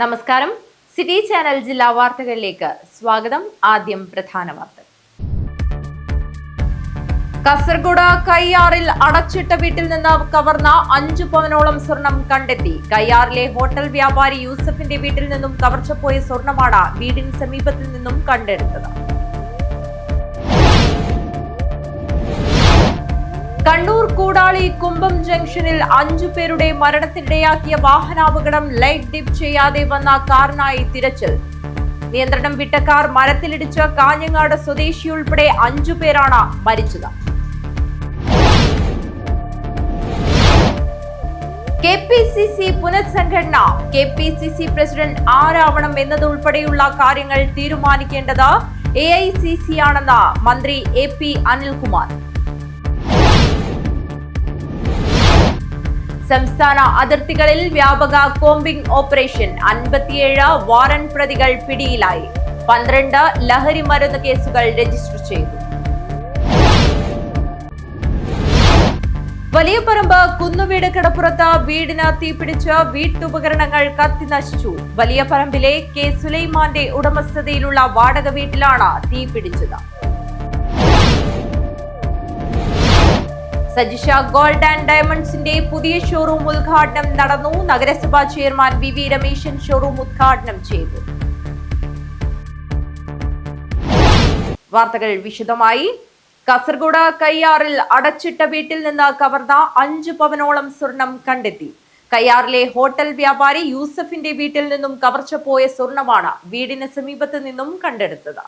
നമസ്കാരം. City channel ജില്ലാ വാർത്തകളിലേക്ക് സ്വാഗതം. ആദ്യം പ്രധാന വാർത്തകൾ. കാസർഗോഡ് കയ്യാറിൽ അടച്ചിട്ട വീട്ടിൽ നിന്ന് കവർന്ന 5 പവനോളം സ്വർണം കണ്ടെത്തി. കയ്യാറിലെ ഹോട്ടൽ വ്യാപാരി യൂസഫിന്റെ വീട്ടിൽ നിന്നും കവർച്ച പോയ സ്വർണമാണ് വീടിന് സമീപത്തിൽ നിന്നും കണ്ടെടുത്തത്. കണ്ണൂർ കൂടാളി കുമ്പം ജംഗ്ഷനിൽ 5 പേരുടെ മരണത്തിനിടയാക്കിയ വാഹനാപകടം ലൈറ്റ് ഡിപ്പ് ചെയ്യാതെ വന്ന കാറിനായി തിരച്ചിൽ. നിയന്ത്രണം വിട്ട കാർ മരത്തിലിടിച്ച് കാഞ്ഞങ്ങാട് സ്വദേശി ഉൾപ്പെടെ 5 പേരാണ് മരിച്ചത്. KPCC പുനഃസംഘടന. KPCC പ്രസിഡന്റ് ആരാവണം എന്നതുൾപ്പെടെയുള്ള കാര്യങ്ങൾ തീരുമാനിക്കേണ്ടത് AICC ആണെന്ന് മന്ത്രി AP അനിൽകുമാർ. സംസ്ഥാന അതിർത്തികളിൽ വ്യാപക കോമ്പിംഗ് ഓപ്പറേഷൻ. 57 വാറന്റ് പ്രതികൾ പിടിയിലായി. 12 ലഹരി മരുന്ന് കേസുകൾ രജിസ്റ്റർ ചെയ്തു. വലിയപറമ്പ് കുന്നുവീട് കടപ്പുറത്ത് വീടിന് തീപിടിച്ച് വീട്ടുപകരണങ്ങൾ കത്തി നശിച്ചു. വലിയപറമ്പിലെ K സുലൈമാന്റെ ഉടമസ്ഥതയിലുള്ള വാടക വീട്ടിലാണ് തീപിടിച്ചത്. സജിഷ ഗോൾഡ് ആൻഡ് ഡയമണ്ട്സിന്റെ പുതിയ ഷോറൂം ഉദ്ഘാടനം നടന്നു. നഗരസഭാ ചെയർമാൻ VV രമേശൻ ഷോറൂം ഉദ്ഘാടനം ചെയ്തു. വാർത്തകൾ വിശദമായി. കാസർഗോഡ് കയ്യാറിൽ അടച്ചിട്ട വീട്ടിൽ നിന്ന് കവർന്ന 5 പവനോളം സ്വർണം കണ്ടെത്തി. കയ്യാറിലെ ഹോട്ടൽ വ്യാപാരി യൂസഫിന്റെ വീട്ടിൽ നിന്നും കവർച്ച പോയ സ്വർണമാണ് വീടിന് സമീപത്ത് നിന്നും കണ്ടെടുത്തത്.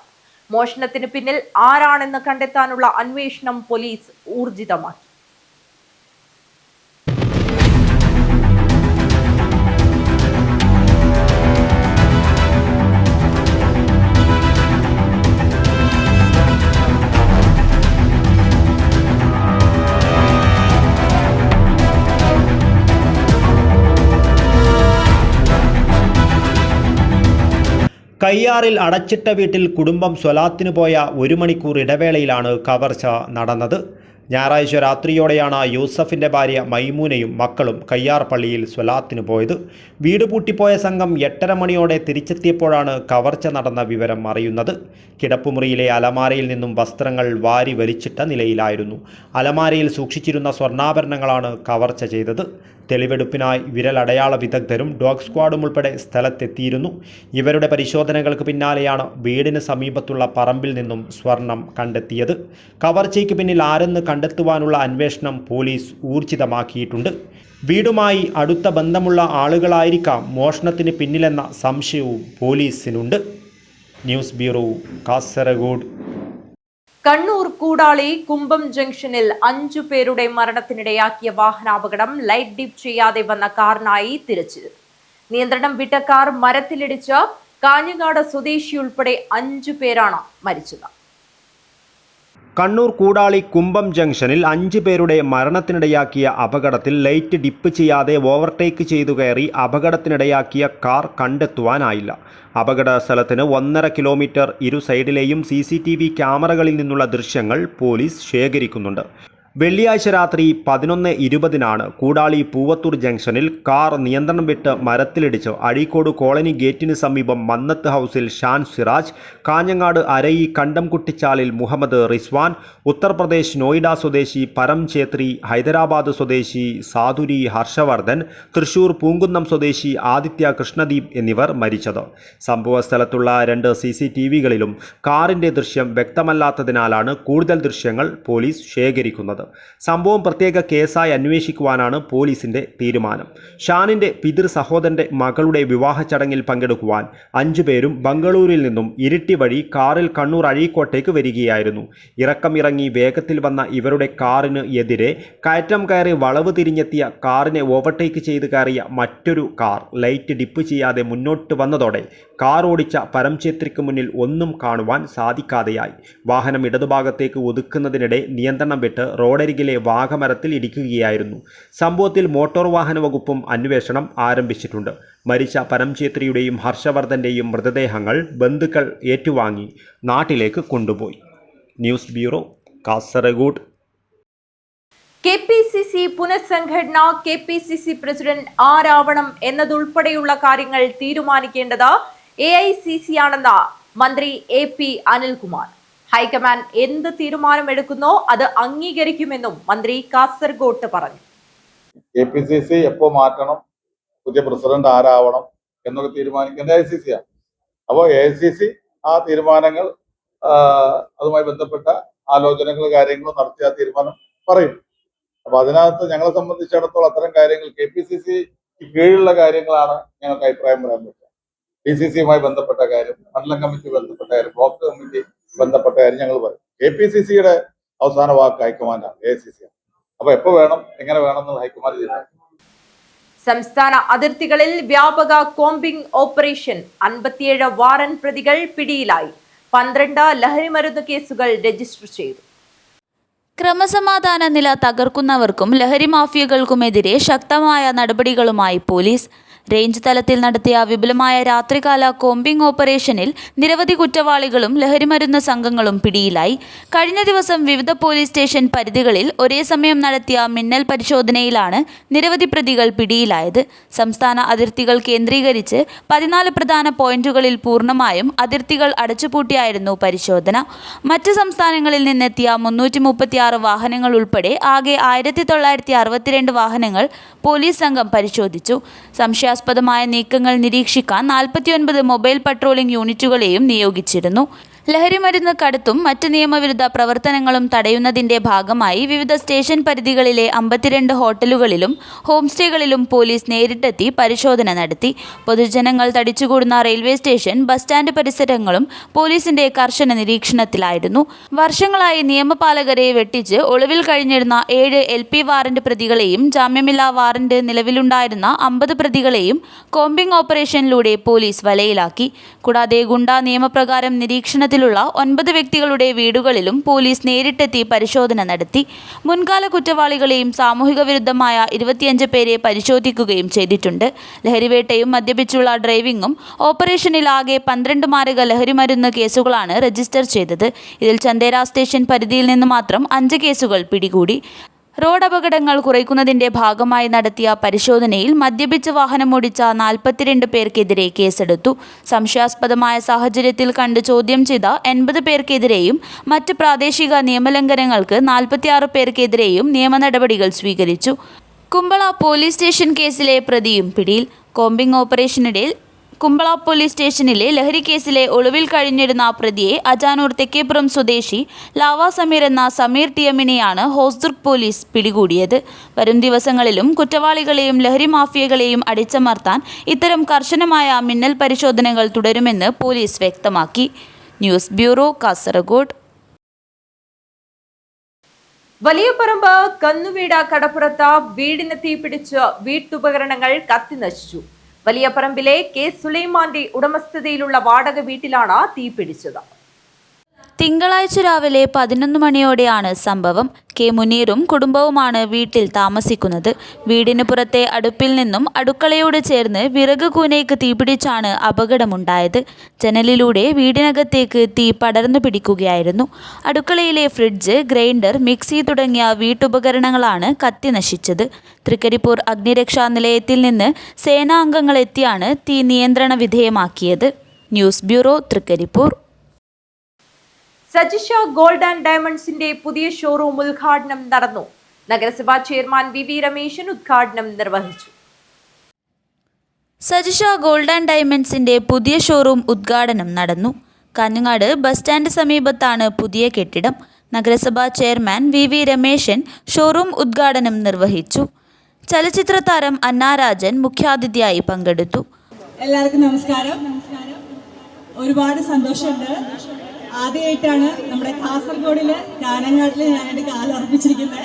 മോഷണത്തിന് പിന്നിൽ ആരാണെന്ന് കണ്ടെത്താനുള്ള അന്വേഷണം പോലീസ് ഊർജിതമാക്കി. കയ്യാറിൽ അടച്ചിട്ട വീട്ടിൽ കുടുംബം സ്വലാത്തിന് പോയ 1 മണിക്കൂർ ഇടവേളയിലാണ് കവർച്ച നടന്നത്. ഞായറാഴ്ച രാത്രിയോടെയാണ് യൂസഫിൻ്റെ ഭാര്യ മൈമൂനയും മക്കളും കയ്യാർ പള്ളിയിൽ സ്വലാത്തിന് പോയത്. വീട് പൂട്ടിപ്പോയ സംഘം 8:30 മണിയോടെ തിരിച്ചെത്തിയപ്പോഴാണ് കവർച്ച നടന്ന വിവരം അറിയുന്നത്. കിടപ്പുമുറിയിലെ അലമാരയിൽ നിന്നും വസ്ത്രങ്ങൾ വാരി വലിച്ചിട്ട നിലയിലായിരുന്നു. അലമാരയിൽ സൂക്ഷിച്ചിരുന്ന സ്വർണ്ണാഭരണങ്ങളാണ് കവർച്ച ചെയ്തത്. തെളിവെടുപ്പിനായി വിരലടയാള വിദഗ്ധരും ഡോഗ് സ്ക്വാഡും ഉൾപ്പെടെ സ്ഥലത്തെത്തിയിരുന്നു. ഇവരുടെ പരിശോധനകൾക്ക് പിന്നാലെയാണ് വീടിന് സമീപത്തുള്ള പറമ്പിൽ നിന്നും സ്വർണം കണ്ടെത്തിയത്. കവർച്ചയ്ക്ക് പിന്നിൽ ആരെന്ന് കണ്ടെത്തുവാനുള്ള അന്വേഷണം പോലീസ് ഊർജിതമാക്കിയിട്ടുണ്ട്. വീടുമായി അടുത്ത ബന്ധമുള്ള ആളുകളായിരിക്കാം മോഷണത്തിന് പിന്നിലെന്ന സംശയവും പോലീസിനുണ്ട്. News bureau, Kasaragod. കണ്ണൂർ കൂടാളി കുമ്പം ജംഗ്ഷനിൽ 5 പേരുടെ മരണത്തിനിടയാക്കിയ വാഹനാപകടം ലൈറ്റ് ഡിപ്പ് ചെയ്യാതെ വന്ന കാറിനായി തിരച്ചിൽ. നിയന്ത്രണം വിട്ട കാർ മരത്തിലിടിച്ച് കാഞ്ഞങ്ങാട് സ്വദേശി ഉൾപ്പെടെ 5 പേരാണ് മരിച്ചത്. കണ്ണൂർ കൂടാളി കുമ്പം ജംഗ്ഷനിൽ 5 പേരുടെ മരണത്തിനിടയാക്കിയ അപകടത്തിൽ ലൈറ്റ് ഡിപ്പ് ചെയ്യാതെ ഓവർടേക്ക് ചെയ്തു കയറി അപകടത്തിനിടയാക്കിയ കാർ കണ്ടെത്തുവാനായില്ല. അപകട സ്ഥലത്തിന് 1.5 കിലോമീറ്റർ ഇരു സൈഡിലെയും CCTV ക്യാമറകളിൽ നിന്നുള്ള ദൃശ്യങ്ങൾ പോലീസ് ശേഖരിക്കുന്നുണ്ട്. വെള്ളിയാഴ്ച രാത്രി 11:20 കൂടാളി പൂവത്തൂർ ജംഗ്ഷനിൽ കാർ നിയന്ത്രണം വിട്ട് മരത്തിലിടിച്ച് അഴീക്കോട് കോളനി ഗേറ്റിന് സമീപം മന്നത്ത് ഹൗസിൽ ഷാൻ സിറാജ്, കാഞ്ഞങ്ങാട് അരയി കണ്ടംകുട്ടിച്ചാലിൽ മുഹമ്മദ് റിസ്വാൻ, ഉത്തർപ്രദേശ് നോയിഡ സ്വദേശി പരം ഛേത്രി, ഹൈദരാബാദ് സ്വദേശി സാധുരി ഹർഷവർദ്ധൻ, തൃശൂർ പൂങ്കുന്നം സ്വദേശി ആദിത്യ കൃഷ്ണദീപ് എന്നിവർ മരിച്ചത്. സംഭവ സ്ഥലത്തുള്ള 2 CCTVകളിലും കാറിന്റെ ദൃശ്യം വ്യക്തമല്ലാത്തതിനാലാണ് കൂടുതൽ ദൃശ്യങ്ങൾ പോലീസ് ശേഖരിക്കുന്നത്. സംഭവം പ്രത്യേക കേസായി അന്വേഷിക്കുവാനാണ് പോലീസിന്റെ തീരുമാനം. ഷാനിന്റെ പിതൃ സഹോദരന്റെ മകളുടെ വിവാഹ ചടങ്ങിൽ പങ്കെടുക്കുവാൻ 5 പേരും ബംഗളൂരിൽ നിന്നും ഇരിട്ടി വഴി കാറിൽ കണ്ണൂർ അഴീക്കോട്ടേക്ക് വരികയായിരുന്നു. ഇറങ്ങി വേഗത്തിൽ വന്ന ഇവരുടെ കാറിന് എതിരെ കയറ്റം കയറി വളവ് തിരിഞ്ഞെത്തിയ കാറിനെ ഓവർടേക്ക് ചെയ്ത് കയറിയ മറ്റൊരു കാർ ലൈറ്റ് ഡിപ്പ് ചെയ്യാതെ മുന്നോട്ട് വന്നതോടെ കാർ ഓടിച്ച പരംചേത്രിക്ക് മുന്നിൽ ഒന്നും കാണുവാൻ സാധിക്കാതെയായി. വാഹനം ഇടതുഭാഗത്തേക്ക് ഒതുക്കുന്നതിനിടെ നിയന്ത്രണം വിട്ട് റോഡരികിലെ വാഹമരത്തിൽ ഇടിക്കുകയായിരുന്നു. സംഭവത്തിൽ മോട്ടോർ വാഹന വകുപ്പും അന്വേഷണം ആരംഭിച്ചിട്ടുണ്ട്. മരിച്ച പരംചേത്രിയുടെയും ഹർഷവർദ്ധന്റെയും മൃതദേഹങ്ങൾ ബന്ധുക്കൾ ഏറ്റുവാങ്ങി നാട്ടിലേക്ക് കൊണ്ടുപോയി. News bureau, Kasaragod. KPCC പുനഃസംഘടന, KPCC പ്രസിഡന്റ് ആരാവണം എന്നതുൾപ്പെടെയുള്ള കാര്യങ്ങൾ തീരുമാനിക്കേണ്ടത് AICC ആണെന്ന് മന്ത്രി AP അനിൽകുമാർ. ഹൈക്കമാൻഡ് എന്ത് തീരുമാനമെടുക്കുന്നോ അത് അംഗീകരിക്കുമെന്നും മന്ത്രി കാസർഗോഡ് പറഞ്ഞു. KPCC എപ്പോ മാറ്റണം, പുതിയ പ്രസിഡന്റ് ആരാവണം എന്നൊക്കെ തീരുമാനിക്കേണ്ട AICC ആണ്. അപ്പോൾ AICC ആ തീരുമാനങ്ങൾ അതുമായി ബന്ധപ്പെട്ട ആലോചനകൾ കാര്യങ്ങളും നടത്തി ആ തീരുമാനം പറയും. അപ്പൊ അതിനകത്ത് ഞങ്ങളെ സംബന്ധിച്ചിടത്തോളം അത്തരം കാര്യങ്ങൾ KPCC കീഴിലുള്ള കാര്യങ്ങളാണ് ഞങ്ങൾക്ക് അഭിപ്രായം പറയാൻ പറ്റുക. DCCയുമായി ബന്ധപ്പെട്ട കാര്യം, മണ്ഡലം കമ്മിറ്റി ബന്ധപ്പെട്ട കാര്യം, ബ്ലോക്ക് കമ്മിറ്റി ബന്ധപ്പെട്ട കാര്യം ഞങ്ങൾ പറയും. KPCCയുടെ അവസാന വാക്ക് ഹൈക്കമാൻഡാണ്, AICC. അപ്പൊ എപ്പോ വേണം, എങ്ങനെ വേണമെന്ന് ഹൈക്കമാൻഡ് തീരുമാനിക്കും. സംസ്ഥാന അതിർത്തികളിൽ വ്യാപക കോമ്പിംഗ് ഓപ്പറേഷൻ. 57 വാറന്റ് പ്രതികൾ പിടിയിലായി. 12 ലഹരിമരുന്ന് കേസുകൾ രജിസ്റ്റർ ചെയ്തു. ക്രമസമാധാന നില തകർക്കുന്നവർക്കും ലഹരി മാഫിയകൾക്കുമെതിരെ ശക്തമായ നടപടികളുമായി പോലീസ്. റേഞ്ച് തലത്തിൽ നടത്തിയ വിപുലമായ രാത്രികാല കോമ്പിംഗ് ഓപ്പറേഷനിൽ നിരവധി കുറ്റവാളികളും ലഹരിമരുന്ന് സംഘങ്ങളും പിടിയിലായി. കഴിഞ്ഞ ദിവസം വിവിധ പോലീസ് സ്റ്റേഷൻ പരിധികളിൽ ഒരേ സമയം നടത്തിയ മിന്നൽ പരിശോധനയിലാണ് നിരവധി പ്രതികൾ പിടിയിലായത്. സംസ്ഥാന അതിർത്തികൾ കേന്ദ്രീകരിച്ച് 14 പ്രധാന പോയിന്റുകളിൽ പൂർണ്ണമായും അതിർത്തികൾ അടച്ചുപൂട്ടിയായിരുന്നു പരിശോധന. മറ്റ് സംസ്ഥാനങ്ങളിൽ നിന്നെത്തിയ 336 വാഹനങ്ങൾ ഉൾപ്പെടെ ആകെ 1962 വാഹനങ്ങൾ പോലീസ് സംഘം പരിശോധിച്ചു. സംശയാസ്പദമായ നീക്കങ്ങൾ നിരീക്ഷിക്കാൻ 49 മൊബൈൽ പട്രോളിംഗ് യൂണിറ്റുകളെയും നിയോഗിച്ചിരുന്നു. ലഹരിമരുന്ന് കടത്തും മറ്റ് നിയമവിരുദ്ധ പ്രവർത്തനങ്ങളും തടയുന്നതിന്റെ ഭാഗമായി വിവിധ സ്റ്റേഷൻ പരിധികളിലെ 52 ഹോട്ടലുകളിലും ഹോം സ്റ്റേകളിലും പോലീസ് നേരിട്ടെത്തി പരിശോധന നടത്തി. പൊതുജനങ്ങൾ തടിച്ചുകൂടുന്ന റെയിൽവേ സ്റ്റേഷൻ, ബസ് സ്റ്റാൻഡ് പരിസരങ്ങളും പോലീസിന്റെ കർശന നിരീക്ഷണത്തിലായിരുന്നു. വർഷങ്ങളായി നിയമപാലകരെ വെട്ടിച്ച് ഒളിവിൽ കഴിഞ്ഞിരുന്ന 7 LP വാറന്റ് പ്രതികളെയും ജാമ്യമില്ലാ വാറന്റ് നിലവിലുണ്ടായിരുന്ന 50 പ്രതികളെയും കോമ്പിംഗ് ഓപ്പറേഷനിലൂടെ പോലീസ് വലയിലാക്കി. കൂടാതെ ഗുണ്ടാ നിയമപ്രകാരം നിരീക്ഷണത്തിൽ 9 വ്യക്തികളുടെ വീടുകളിലും പോലീസ് നേരിട്ടെത്തി പരിശോധന നടത്തി. മുൻകാല കുറ്റവാളികളെയും സാമൂഹിക വിരുദ്ധമായ 25 പേരെ പരിശോധിക്കുകയും ചെയ്തിട്ടുണ്ട്. ലഹരിവേട്ടയും മദ്യപിച്ചുള്ള ഡ്രൈവിംഗും ഓപ്പറേഷനിൽ ആകെ 12 മാരക ലഹരിമരുന്ന് കേസുകളാണ് രജിസ്റ്റർ ചെയ്തത്. ഇതിൽ ചന്ദേര സ്റ്റേഷൻ പരിധിയിൽ നിന്ന് മാത്രം 5 കേസുകൾ പിടികൂടി. റോഡ് അപകടങ്ങൾ കുറയ്ക്കുന്നതിന്റെ ഭാഗമായി നടത്തിയ പരിശോധനയിൽ മദ്യപിച്ച് വാഹനമോടിച്ച 42 പേർക്കെതിരെ കേസെടുത്തു. സംശയാസ്പദമായ സാഹചര്യത്തിൽ കണ്ട് ചോദ്യം ചെയ്ത 80 പേർക്കെതിരെയും മറ്റ് പ്രാദേശിക നിയമലംഘനങ്ങൾക്ക് 46 പേർക്കെതിരെയും നിയമ നടപടികൾ സ്വീകരിച്ചു. കുമ്പള പോലീസ് സ്റ്റേഷൻ കേസിലെ പ്രതിയും പിടിയിൽ. കോമ്പിംഗ് ഓപ്പറേഷനിടെ കുമ്പള പോലീസ് സ്റ്റേഷനിലെ ലഹരി കേസിലെ ഒളിവിൽ കഴിഞ്ഞിരുന്ന പ്രതിയെ അജാനൂർ തെക്കേപ്പുറം സ്വദേശി ലാവ സമീർ എന്ന സമീർ TMനെയാണ് ഹോസ്ദുർഗ് പോലീസ് പിടികൂടിയത്. വരും ദിവസങ്ങളിലും കുറ്റവാളികളെയും ലഹരി മാഫിയകളെയും അടിച്ചമർത്താൻ ഇത്തരം കർശനമായ മിന്നൽ പരിശോധനകൾ തുടരുമെന്ന് പോലീസ് വ്യക്തമാക്കി. News bureau, Kasaragod. വലിയപറമ്പ് കന്നുവീട് കടപ്പുറത്ത് വീടിന് തീപിടിച്ച് വീട്ടുപകരണങ്ങൾ കത്തിനശിച്ചു. വലിയപറമ്പിലെ K സുലൈമാന്റെ ഉടമസ്ഥതയിലുള്ള വാടക വീട്ടിലാണ് തീപിടിച്ചത്. തിങ്കളാഴ്ച രാവിലെ 11 മണിയോടെയാണ് സംഭവം. K മുനീറും കുടുംബവുമാണ് വീട്ടിൽ താമസിക്കുന്നത്. വീടിന് പുറത്തെ അടുപ്പിൽ നിന്നും അടുക്കളയോട് ചേർന്ന് വിറക് കൂനയ്ക്ക് തീപിടിച്ചാണ് അപകടമുണ്ടായത്. ജനലിലൂടെ വീടിനകത്തേക്ക് തീ പടർന്നു പിടിക്കുകയായിരുന്നു. അടുക്കളയിലെ ഫ്രിഡ്ജ്, ഗ്രൈൻഡർ, മിക്സി തുടങ്ങിയ വീട്ടുപകരണങ്ങളാണ് കത്തി നശിച്ചത്. തൃക്കരിപ്പൂർ അഗ്നിരക്ഷാ നിലയത്തിൽ നിന്ന് സേനാ അംഗങ്ങളെത്തിയാണ് തീ നിയന്ത്രണ വിധേയമാക്കിയത്. News bureau, Trikaripur. Sajisha gold and ഡയമണ്ട്സിന്റെ പുതിയ ഷോറൂം ഉദ്ഘാടനം നടന്നു. നഗരസഭാ ചെയർമാൻ VV രമേശൻ ഉദ്ഘാടനം നിർവഹിച്ചു. സജിഷ ഗോൾഡ് ആൻഡ് ഡയമണ്ട്സിന്റെ പുതിയ ഷോറൂം ഉദ്ഘാടനം നടന്നു. കാഞ്ഞങ്ങാട് ബസ് സ്റ്റാൻഡ് സമീപത്താണ് പുതിയ കെട്ടിടം. നഗരസഭാ ചെയർമാൻ VV രമേശൻ ഷോറൂം ഉദ്ഘാടനം നിർവഹിച്ചു. ചലച്ചിത്ര താരം അന്ന രാജൻ മുഖ്യാതിഥിയായി പങ്കെടുത്തു. എല്ലാവർക്കും നമസ്കാരം. ഒരുപാട് സന്തോഷമുണ്ട്. ആദ്യമായിട്ടാണ് നമ്മുടെ കാസർഗോഡില് കാഞ്ഞങ്ങാട്ടിൽ ഞാനായിട്ട് കാലുറപ്പിച്ചിരിക്കുന്നത്.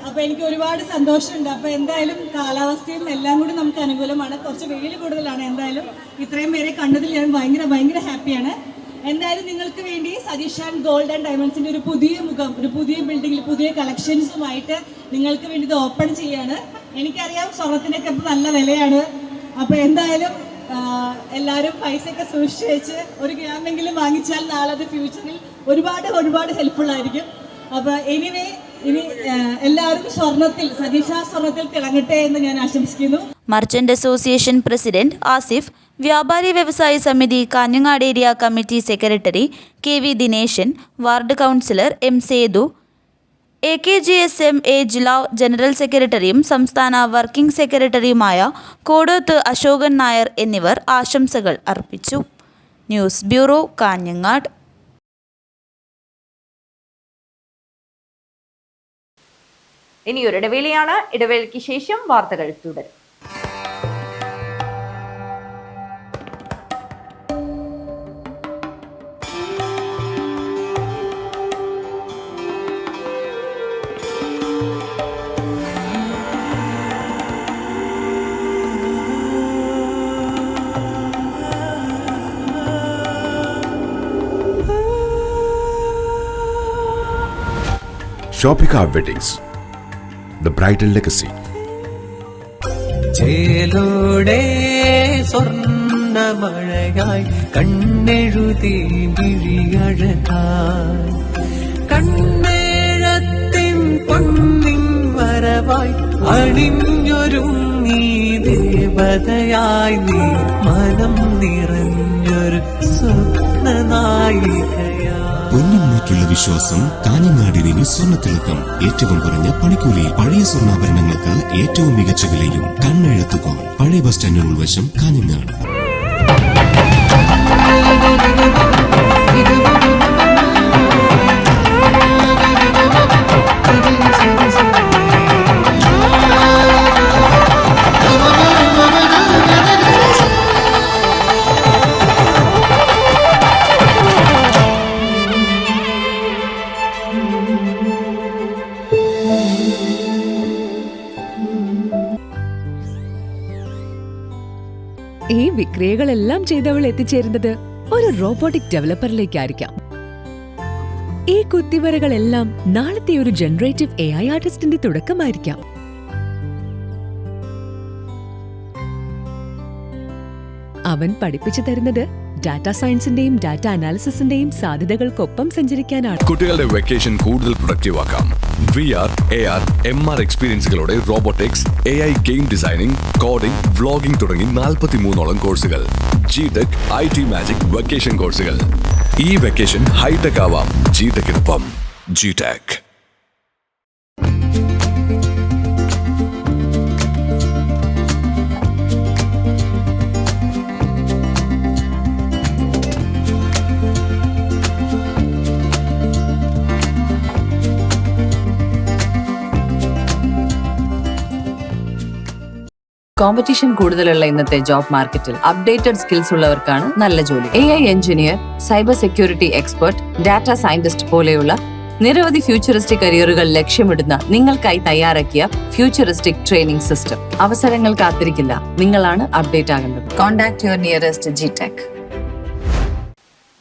അപ്പോൾ എനിക്ക് ഒരുപാട് സന്തോഷമുണ്ട്. അപ്പോൾ എന്തായാലും കാലാവസ്ഥയും എല്ലാം കൂടി നമുക്ക് അനുകൂലമാണ്. കുറച്ച് വെയിൽ കൂടുതലാണ്. എന്തായാലും ഇത്രയും പേരെ കണ്ടതിൽ ഞാൻ ഭയങ്കര ഹാപ്പിയാണ്. എന്തായാലും നിങ്ങൾക്ക് വേണ്ടി സജിഷ ഗോൾഡ് ആൻഡ് ഡയമണ്ട്സിൻ്റെ ഒരു പുതിയ മുഖം, ഒരു പുതിയ ബിൽഡിങ്ങിൽ പുതിയ കളക്ഷൻസുമായിട്ട് നിങ്ങൾക്ക് വേണ്ടി ഇത് ഓപ്പൺ ചെയ്യാണ്. എനിക്കറിയാം സ്വർണത്തിനൊക്കെ ഇപ്പോൾ നല്ല വിലയാണ്. അപ്പോൾ എന്തായാലും എല്ലാവരും പൈസയൊക്കെ സൂക്ഷിച്ച് വെച്ച് ഒരു ഗ്രാമെങ്കിലും വാങ്ങിച്ചാൽ നാളെ അത് ഫ്യൂച്ചറിൽ ഒരുപാട് ഹെൽപ്ഫുൾ ആയിരിക്കും. അപ്പോൾ ഇനി എല്ലാവരും സതീഷ സ്വർണത്തിൽ തിളങ്ങട്ടെ എന്ന് ഞാൻ ആശംസിക്കുന്നു. മർച്ചന്റ് അസോസിയേഷൻ പ്രസിഡന്റ് ആസിഫ്, വ്യാപാരി വ്യവസായ സമിതി Kanhangad area committee secretary KV Dineshan, ward councillor M Sethu, AKGSMA ജില്ലാ ജനറൽ സെക്രട്ടറിയും സംസ്ഥാന വർക്കിംഗ് സെക്രട്ടറിയുമായ കോടോത്ത് അശോകൻ നായർ എന്നിവർ ആശംസകൾ അർപ്പിച്ചു. News bureau, Kanhangad. ഇനിയൊരു ഇടവേളയാണ്. ഇടവേളയ്ക്ക് ശേഷം വാർത്തകൾ തുടരും. Shopika Weddings, the bridal legacy. ചേലോടെ സ്വർണ്ണമഴയായി കണ്ണെഴുതി വിഴിയഴകായി കണ്ണേഴത്തിൻ പൊന്നിൻ വരവായി അണിഞ്ഞൊരുങ്ങി ദേവതയായി നീ മനം നിറഞ്ഞൊരു സ്വപ്നനായികയായി. പൊന്നിന്മേറ്റുള്ള വിശ്വാസം കാഞ്ഞങ്ങാടിന് സ്വർണ്ണത്തിളക്കം. ഏറ്റവും കുറഞ്ഞ പണിക്കൂലിയിൽ പഴയ സ്വർണ്ണാഭരണങ്ങൾക്ക് ഏറ്റവും മികച്ച വിലയും. കണ്ണെഴുത്തുകോൺ, പഴയ ബസ് സ്റ്റാൻഡിന് ഉൾവശം, കാഞ്ഞങ്ങാട്. ഈ വിക്രിയകളെല്ലാം ചെയ്തവൾ എത്തിച്ചേരുന്നത് ഒരു റോബോട്ടിക് ഡെവലപ്പറിലേക്കായിരിക്കാം. ഈ കുത്തിവരകളെല്ലാം നാളത്തെ ഒരു ജനറേറ്റീവ് AI ആർട്ടിസ്റ്റിന്റെ തുടക്കമായിരിക്കാം. അവൻ പഠിപ്പിച്ചു തരുന്നത് ഡാറ്റാ സയൻസിന്റെയും ഡാറ്റ അനാലിസിസിന്റെയും സാധ്യതകൾക്കൊപ്പം സഞ്ചരിക്കാനാണ്. കുട്ടികളുടെ വെക്കേഷൻ കൂടുതൽ പ്രൊഡക്റ്റീവ് ആക്കാം. VR, AR, MR എക്സ്പീരിയൻസുകളോടെ robotics, AI game designing, coding, vlogging തുടങ്ങി 43ഓളം കോഴ്സുകൾ. GTech, IT മാജിക് വെക്കേഷൻ കോഴ്സുകൾ. ഈ വെക്കേഷൻ ഹൈടെക് ആവാം GTechനൊപ്പം. GTech. കോമ്പറ്റീഷൻ കൂടുതലുള്ള ഇന്നത്തെ ജോബ് മാർക്കറ്റിൽ അപ്ഡേറ്റഡ് സ്കിൽസ് ഉള്ളവർക്കാണ് നല്ല ജോലി. AI engineer, cyber security expert, data scientist പോലെയുള്ള നിരവധി ഫ്യൂച്ചറിസ്റ്റിക് കരിയറുകൾ ലക്ഷ്യമിടുന്ന നിങ്ങൾക്കായി തയ്യാറാക്കിയ ഫ്യൂച്ചറിസ്റ്റിക് ട്രെയിനിംഗ് സിസ്റ്റം. അവസരങ്ങൾ കാത്തിരിക്കില്ല, നിങ്ങളാണ് അപ്ഡേറ്റ് ആകേണ്ടത്. Contact your nearest GTech.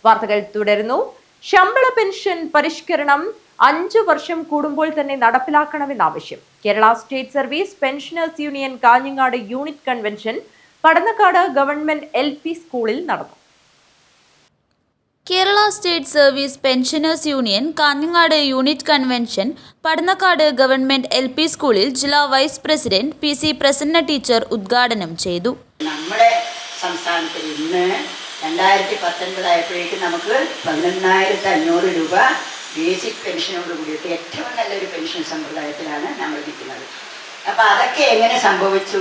വാർത്തകൾ തുടരുന്നു. ശമ്പള പെൻഷൻ പരിഷ്കരണം 5 വർഷം കൂടുമ്പോൾ തന്നെ നടപ്പിലാക്കണമെന്ന ആവശ്യം. Kerala state service pensioners union Kanhangad unit convention Padannakkad government LP സ്കൂളിൽ നടന്നു. Kerala state service pensioners union Kanhangad unit convention Padannakkad government LP സ്കൂളിൽ ജില്ലാ vice president PC Prasanna teacher ഉദ്ഘാടനം ചെയ്തു. നമ്മുടെ സംസ്ഥാനത്തിൽ ഇന്ന് 2019 ആയപ്പോഴേക്കും നമുക്ക് 11,500 രൂപ ബേസിക് പെൻഷനോട് കൂടിയിട്ട് ഏറ്റവും നല്ലൊരു പെൻഷൻ സമ്പ്രദായത്തിലാണ് നമ്മൾ നിൽക്കുന്നത്. അപ്പോൾ അതൊക്കെ എങ്ങനെ സംഭവിച്ചു,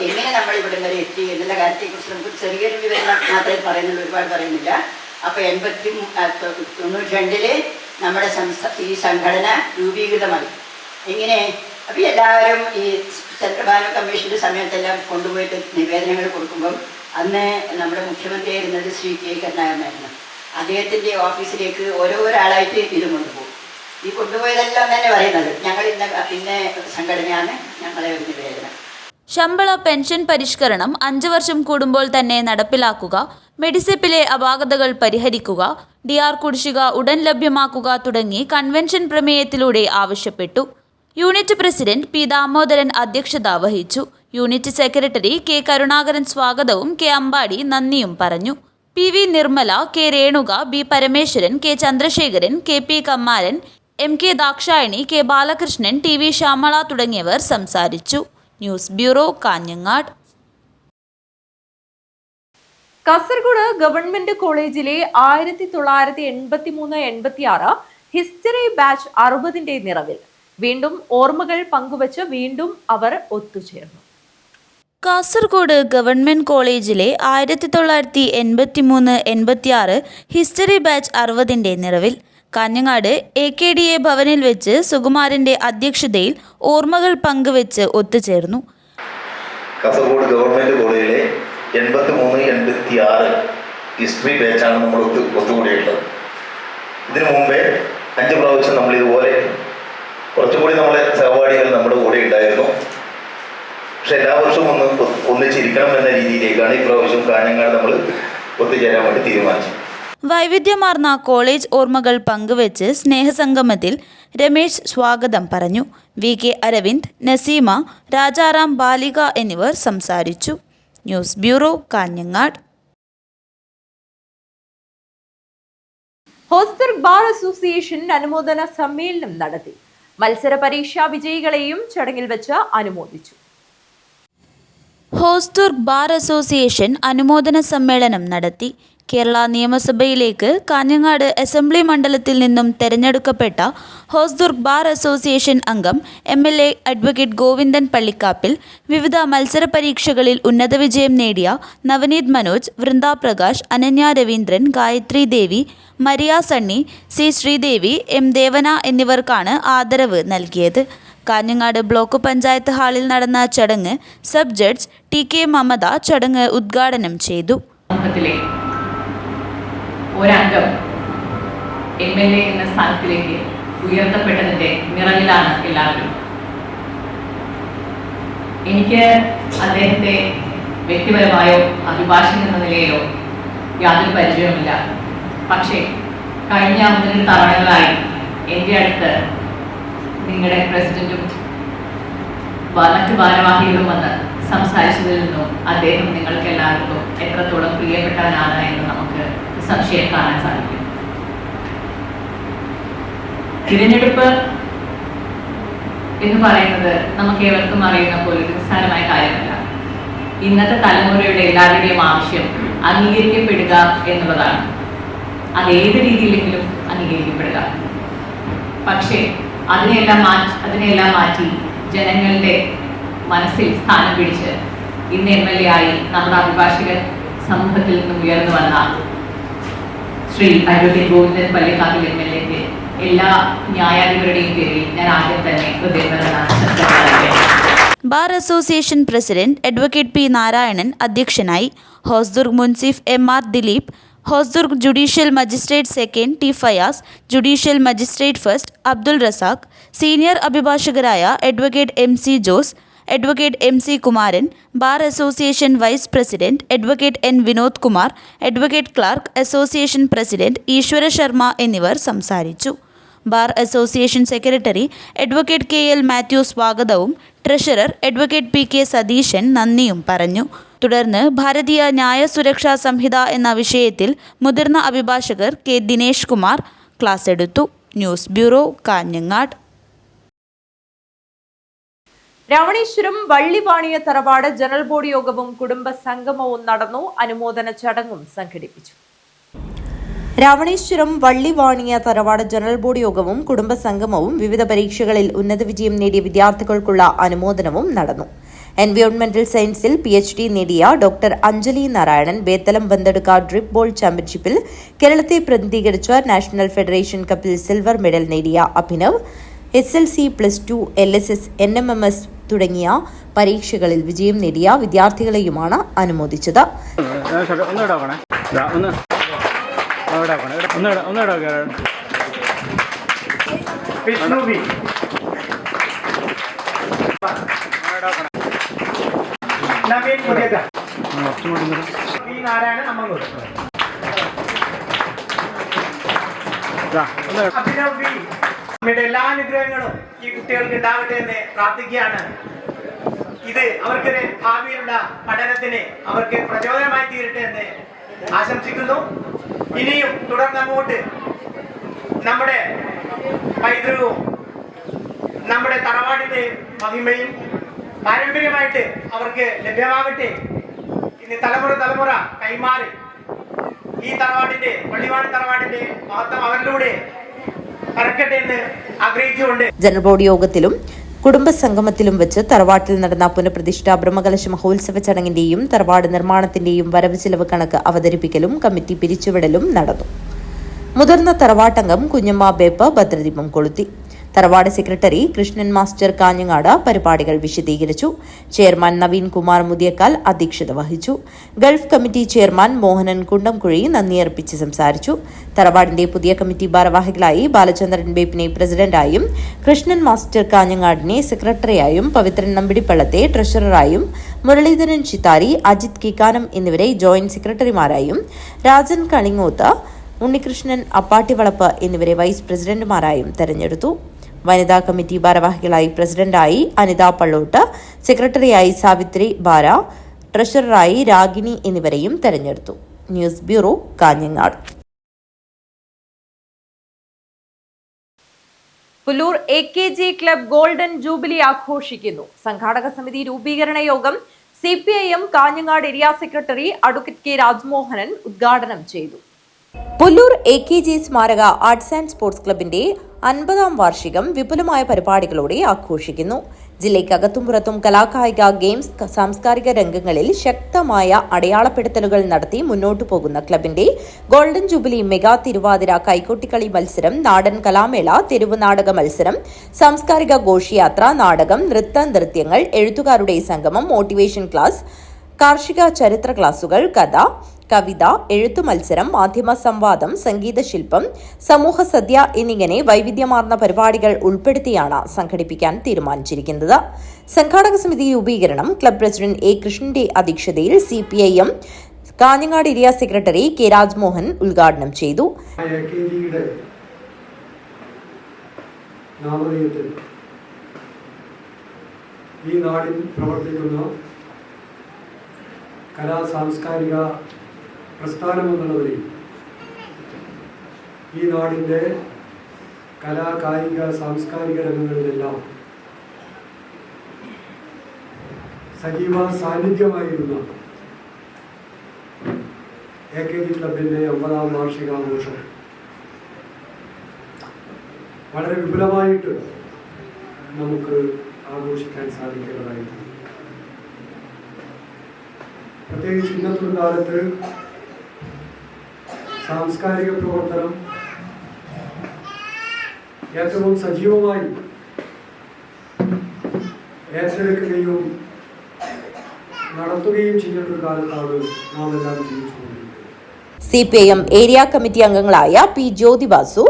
എങ്ങനെ നമ്മൾ ഇവിടെ വരെ എത്തി എന്നുള്ള കാര്യത്തെക്കുറിച്ച് നമുക്ക് ചെറിയൊരു വിവരണം മാത്രമേ പറയുന്നുള്ളൂ, ഒരുപാട് പറയുന്നില്ല. അപ്പോൾ 1992 നമ്മുടെ ഈ സംഘടന രൂപീകൃതമായി. എങ്ങനെ? അപ്പോൾ എല്ലാവരും ഈ ചന്ദ്രഭാനു കമ്മീഷൻ്റെ സമയത്തെല്ലാം കൊണ്ടുപോയിട്ട് നിവേദനങ്ങൾ കൊടുക്കുമ്പം അന്ന് നമ്മുടെ മുഖ്യമന്ത്രിയായിരുന്നത് ശ്രീ K. കരുണാകരനായിരുന്നു. അദ്ദേഹത്തിൻ്റെ ഓഫീസിലേക്ക് ഓരോരാളായിട്ട് ഇത് കൊണ്ടുപോകും. ഈ കൊണ്ടുപോയതെല്ലാം തന്നെ പറയുന്നത് ഞങ്ങൾ ഇന്ന സംഘടനയാണ് ഞങ്ങളെ ഒരു നിവേദനം. ശമ്പള പെൻഷൻ പരിഷ്കരണം 5 വർഷം കൂടുമ്പോൾ തന്നെ നടപ്പിലാക്കുക, മെഡിസെപ്പിലെ അപാകതകൾ പരിഹരിക്കുക, DR കുടിശ്ശിക ഉടൻ ലഭ്യമാക്കുക തുടങ്ങി കൺവെൻഷൻ പ്രമേയത്തിലൂടെ ആവശ്യപ്പെട്ടു. Unit president P. ദാമോദരൻ അധ്യക്ഷത വഹിച്ചു. Unit secretary K. കരുണാകരൻ സ്വാഗതവും K. അമ്പാടി നന്ദിയും പറഞ്ഞു. PV Nirmala, K. Renuka, B. Parameswaran, K. Chandrasekharan, KP Kammaran, MK Dakshayani, K Balakrishnan, TV Shyamala തുടങ്ങിയവർ സംസാരിച്ചു. News bureau, Kanhangad. Kasaragod government കോളേജിലെ 1983-86 ഹിസ്റ്ററി ബാച്ച് 60ന്റെ നിറവിൽ വീണ്ടും ഓർമ്മകൾ പങ്കുവച്ച് വീണ്ടും അവർ ഒത്തുചേർന്നു. കാസർഗോഡ് ഗവൺമെന്റ് കോളേജിലെ 1983-86 ഹിസ്റ്ററി ബാച്ച് 60ന്റെ നിറവിൽ കാഞ്ഞങ്ങാട് AKDA ഭവനിൽ വെച്ച് സുകുമാരന്റെ അധ്യക്ഷതയിൽ ഓർമ്മകൾ പങ്കുവെച്ച് ഒത്തുചേർന്നു. കാസർഗോഡ് ഗവൺമെന്റ് കോളേജിലെ 83-86 ഹിസ്റ്ററി ബാച്ചാണ് നമ്മൾ ഒത്തുകൂടിയിട്ടുള്ളത്. ഇതിനു മുമ്പേ 5 പ്രാവശ്യം നമ്മൾ ഇതുപോലെ കുറച്ചുകൂടി നമ്മളെ സഹപാഠികൾ നമ്മുടെ കൂടെ ഉണ്ടായിരുന്നു. പക്ഷെ എല്ലാ വർഷവും ഒന്നിച്ചിരിക്കണം എന്ന രീതിയിലേക്കാണ് ഈ പ്രാവശ്യം കാഞ്ഞങ്ങാട് നമ്മൾ ഒത്തുചേരാൻ വേണ്ടി തീരുമാനിച്ചത്. വൈവിധ്യമാർന്ന കോളേജ് ഓർമ്മകൾ പങ്കുവെച്ച് സ്നേഹസംഗമത്തിൽ രമേശ് സ്വാഗതം പറഞ്ഞു. VK അരവിന്ദ്, നസീമ, രാജാറാം, ബാലിക എന്നിവർ സംസാരിച്ചു. News bureau, Kanhangad. Hosdurg bar association അനുമോദന സമ്മേളനം നടത്തി. മത്സര പരീക്ഷാ വിജയികളെയും ചടങ്ങിൽ വെച്ച് അനുമോദിച്ചു. ഹോസ്ദുർഗ് ബാർ അസോസിയേഷൻ അനുമോദന സമ്മേളനം നടത്തി. കേരള നിയമസഭയിലേക്ക് കാഞ്ഞങ്ങാട് അസംബ്ലി മണ്ഡലത്തിൽ നിന്നും തെരഞ്ഞെടുക്കപ്പെട്ട ഹോസ്ദുർഗ് ബാർ അസോസിയേഷൻ അംഗം MLA അഡ്വക്കേറ്റ് ഗോവിന്ദൻ പള്ളിക്കാപ്പിൽ, വിവിധ മത്സര പരീക്ഷകളിൽ ഉന്നത വിജയം നേടിയ നവനീത് മനോജ്, വൃന്ദ പ്രകാശ്, അനന്യ രവീന്ദ്രൻ, ഗായത്രി ദേവി, മരിയ സണ്ണി, C ശ്രീദേവി, M ദേവന എന്നിവർക്കാണ് ആദരവ് നൽകിയത്. കാഞ്ഞങ്ങാട് ബ്ലോക്ക് പഞ്ചായത്ത് ഹാളിൽ നടന്ന ചടങ്ങ് സബ് ജഡ്ജ് TK മമത ചടങ്ങ് ഉദ്ഘാടനം ചെയ്തു. ഒരംഗം MLA എന്ന സ്ഥാനത്തിലേക്ക് ഉയർത്തപ്പെട്ടതിൻ്റെ നിറവിലാണ് എല്ലാവരും. എനിക്ക് അദ്ദേഹത്തെ വ്യക്തിപരമായോ അഭിഭാഷകൻ എന്ന നിലയിലോ യാതൊരു പരിചയവുമില്ല. പക്ഷേ കഴിഞ്ഞ 1-2 തവണകളായി എൻ്റെ അടുത്ത് നിങ്ങളുടെ പ്രസിഡന്റും മറ്റ് ഭാരവാഹികളും വന്ന് സംസാരിച്ചതിൽ നിന്നും അദ്ദേഹം നിങ്ങൾക്ക് എല്ലാവർക്കും എത്രത്തോളം പ്രിയപ്പെട്ടവനാണ് എന്ന് നമുക്ക് സംശയം കാണാൻ സാധിക്കും. തിരഞ്ഞെടുപ്പ് എന്ന് പറയുന്നത് നമുക്ക് ഏവർക്കും അറിയുന്ന പോലെ ഒരു നിസ്സാരമായ കാര്യമല്ല. ഇന്നത്തെ തലമുറയുടെ എല്ലാവരുടെയും ആവശ്യം അംഗീകരിക്കപ്പെടുക എന്നുള്ളതാണ്. അതേത് രീതിയിലെങ്കിലും അംഗീകരിക്കപ്പെടുക. പക്ഷേ അതിനെല്ലാം മാറ്റി ജനങ്ങളുടെ മനസ്സിൽ സ്ഥാനം പിടിച്ച് ഇന്ന് MLA ആയി നമ്മുടെ അഭിഭാഷകൻ സമൂഹത്തിൽ നിന്നും ഉയർന്നു വന്ന ശ്രീ അഡ്വക്കേറ്റ് ഗോവിന്ദൻ പള്ളിക്കാപ്പിൽ MLA-ക്ക് എല്ലാ ന്യായാധിപരുടെയും പേരിൽ ഞാൻ ആദ്യം തന്നെ ഹൃദയപരമായ bar association president advocate P Narayanan അധ്യക്ഷനായി. ഹോസ്ദുർഗ് മുൻസിഫ് MR Dileep, Hosdurg judicial magistrate second T Fayas, judicial magistrate first Abdul Razak, senior അഭിഭാഷകരായ advocate MC Jose, advocate MC Kumaran, bar association vice president advocate N Vinod Kumar, advocate clerk, association president Eshwara Sharma എന്നിവർ സംസാരിച്ചു. Bar association secretary advocate KL Mathew സ്വാഗതവും treasurer advocate PK Satheesan നന്ദിയും പറഞ്ഞു. തുടർന്ന് ഭാരതീയ ന്യായ സുരക്ഷാ സംഹിത എന്ന വിഷയത്തിൽ മുതിർന്ന അഭിഭാഷകർ K ദിനേഷ് കുമാർ ക്ലാസ് എടുത്തു. News bureau, Kanhangad. രാവണേശ്വരം വള്ളിവാണിയ തറവാട് ജനറൽ ബോഡി യോഗവും കുടുംബ സംഗമവും നടന്നു. അനുമോദന ചടങ്ങും സംഘടിപ്പിച്ചു. രാവണേശ്വരം വള്ളിവാണിയ തറവാട് ജനറൽ ബോഡി യോഗവും കുടുംബ സംഗമവും വിവിധ പരീക്ഷകളിൽ ഉന്നത വിജയം നേടിയ വിദ്യാർത്ഥികൾക്കുള്ള അനുമോദനവും നടന്നു. എൻവയോൺമെന്റൽ സയൻസിൽ PhD നേടിയ doctor Anjali Narayanan Bethalam Bandaduka drip ball ചാമ്പ്യൻഷിപ്പിൽ കേരളത്തെ പ്രതിനിധീകരിച്ച നാഷണൽ ഫെഡറേഷൻ കപ്പിൽ സിൽവർ മെഡൽ നേടിയ അഭിനവ് SLC +2 LSS NMMS തുടങ്ങിയ പരീക്ഷകളിൽ വിജയം നേടിയ വിദ്യാർത്ഥികളെയുമാണ് അനുമോദിച്ചത്. എല്ലാ അനുഗ്രഹങ്ങളും ഈ കുട്ടികൾക്ക് ഉണ്ടാവട്ടെ എന്ന് പ്രാർത്ഥിക്കുകയാണ്. ഇത് അവർക്ക് ഭാവിയിലുള്ള പഠനത്തിന് അവർക്ക് പ്രചോദനമായി തീരട്ടെ എന്ന് ആശംസിക്കുന്നു. ഇനിയും തുടർന്നങ്ങോട്ട് നമ്മുടെ പൈതൃകവും നമ്മുടെ തറവാടിന്റെ മഹിമയും പാരമ്പര്യമായിട്ട് അവർക്ക് ലഭ്യമാകട്ടെ. ഇനി തലമുറ കൈമാറി ഈ തറവാടിന്റെ പള്ളിവാണി തറവാടിന്റെ മഹത്വം അവരിലൂടെ പരക്കട്ടെ എന്ന് ആഗ്രഹിച്ചുകൊണ്ട് ജനറൽ ബോഡി യോഗത്തിലും കുടുംബസംഗമത്തിലും വെച്ച് തറവാട്ടിൽ നടന്ന പുനഃപ്രതിഷ്ഠ ബ്രഹ്മകലശ മഹോത്സവ ചടങ്ങിന്റെയും തറവാട് നിർമ്മാണത്തിന്റെയും വരവ് ചിലവ് കണക്ക് അവതരിപ്പിക്കലും കമ്മിറ്റി പിരിച്ചുവിടലും നടന്നു. മുതിർന്ന തറവാട്ടംഗം കുഞ്ഞമ്മ ബേപ്പ ഭദ്രദീപം കൊളുത്തി. തറവാട് സെക്രട്ടറി കൃഷ്ണൻ മാസ്റ്റർ കാഞ്ഞങ്ങാട് പരിപാടികൾ വിശദീകരിച്ചു. ചെയർമാൻ നവീൻ കുമാർ മുതിയക്കാൽ അധ്യക്ഷത വഹിച്ചു. Gulf committee chairman Mohanan Kundamkuzhi നന്ദിയർപ്പിച്ച് സംസാരിച്ചു. തറവാടിന്റെ പുതിയ കമ്മിറ്റി ഭാരവാഹികളായി ബാലചന്ദ്രൻ ബേപ്പിനെ പ്രസിഡന്റായും കൃഷ്ണൻ മാസ്റ്റർ കാഞ്ഞങ്ങാടിനെ സെക്രട്ടറിയായും പവിത്രൻ നമ്പിടിപ്പള്ളത്തെ ട്രഷററായും മുരളീധരൻ ചിത്താരി അജിത് കിക്കാനം എന്നിവരെ ജോയിന്റ് സെക്രട്ടറിമാരായും രാജൻ കണിങ്ങോത്ത് ഉണ്ണികൃഷ്ണൻ അപ്പാട്ടിവളപ്പ് എന്നിവരെ വൈസ് പ്രസിഡന്റുമാരായും തെരഞ്ഞെടുത്തു. വനിതാ കമ്മിറ്റി ഭാരവാഹികളായി പ്രസിഡന്റായി അനിത പള്ളോട്ട്, സെക്രട്ടറിയായി സാവിത്രി ബാര, ട്രഷററായി രാഗിണി എന്നിവരെയും തെരഞ്ഞെടുത്തു. News bureau, Kanhangad. Pullur AKG club golden jubilee ആഘോഷിക്കുന്നു. സംഘാടക സമിതി രൂപീകരണ യോഗം CPIM Kanhangad area secretary advocate K Rajmohanan ഉദ്ഘാടനം ചെയ്തു. പുല്ലൂർ AKG സ്മാരക ആർട്സ് ആൻഡ് സ്പോർട്സ് ക്ലബിന്റെ 50ാം വാർഷികം വിപുലമായ പരിപാടികളോടെ ആഘോഷിക്കുന്നു. ജില്ലയ്ക്കകത്തും പുറത്തും കലാകായിക, ഗെയിംസ്, സാംസ്കാരിക രംഗങ്ങളിൽ ശക്തമായ അടയാളപ്പെടുത്തലുകൾ നടത്തി മുന്നോട്ടു പോകുന്ന ക്ലബിന്റെ ഗോൾഡൻ ജൂബിലി മെഗാ തിരുവാതിര, കൈകൊട്ടിക്കളി മത്സരം, നാടൻ കലാമേള, തെരുവ് നാടക മത്സരം, സാംസ്കാരിക ഘോഷയാത്ര, നാടകം, നൃത്യങ്ങൾ, എഴുത്തുകാരുടെ സംഗമം, മോട്ടിവേഷൻ ക്ലാസ്, കാർഷിക ചരിത്ര ക്ലാസുകൾ, കഥ, കവിത, എഴുത്തു മത്സരം, മാധ്യമ സംവാദം, സംഗീത ശില്പം, സമൂഹ സദ്യ എന്നിങ്ങനെ വൈവിധ്യമാർന്ന പരിപാടികൾ ഉൾപ്പെടുത്തിയാണ് സംഘടിപ്പിക്കാൻ തീരുമാനിച്ചിരിക്കുന്നത്. സംഘാടക സമിതി രൂപീകരണം ക്ലബ് പ്രസിഡന്റ് A കൃഷ്ണന്റെ അധ്യക്ഷതയിൽ CPIM Kanhangad area secretary K Rajmohan ഉദ്ഘാടനം ചെയ്തു. ഈ നാടിൽ പ്രവർത്തിക്കുന്ന കലാ സാംസ്കാരിക പ്രസ്ഥാനമെന്നുള്ളവരിൽ ഈ നാടിൻ്റെ കലാ, കായിക, സാംസ്കാരിക രംഗങ്ങളിലെല്ലാം സജീവ സാന്നിധ്യമായിരുന്ന AKG ക്ലബിൻ്റെ 50ാം വാർഷികാഘോഷം വളരെ വിപുലമായിട്ട് നമുക്ക് ആഘോഷിക്കാൻ സാധിക്കേണ്ടതായിരുന്നു. പ്രത്യേകിച്ച് ഇന്നത്തെ കാലത്ത് സാംസ്കാരിക പ്രവർത്തനം ഏറ്റവും സജീവമായി ഏറ്റെടുക്കുകയും നടത്തുകയും ചെയ്യുന്ന ഒരു കാലത്താണ് നാം എല്ലാം ജീവിച്ചുകൊണ്ടിരിക്കുന്നത്. CPIM ഏരിയ കമ്മിറ്റി അംഗങ്ങളായ P Jyothibasu,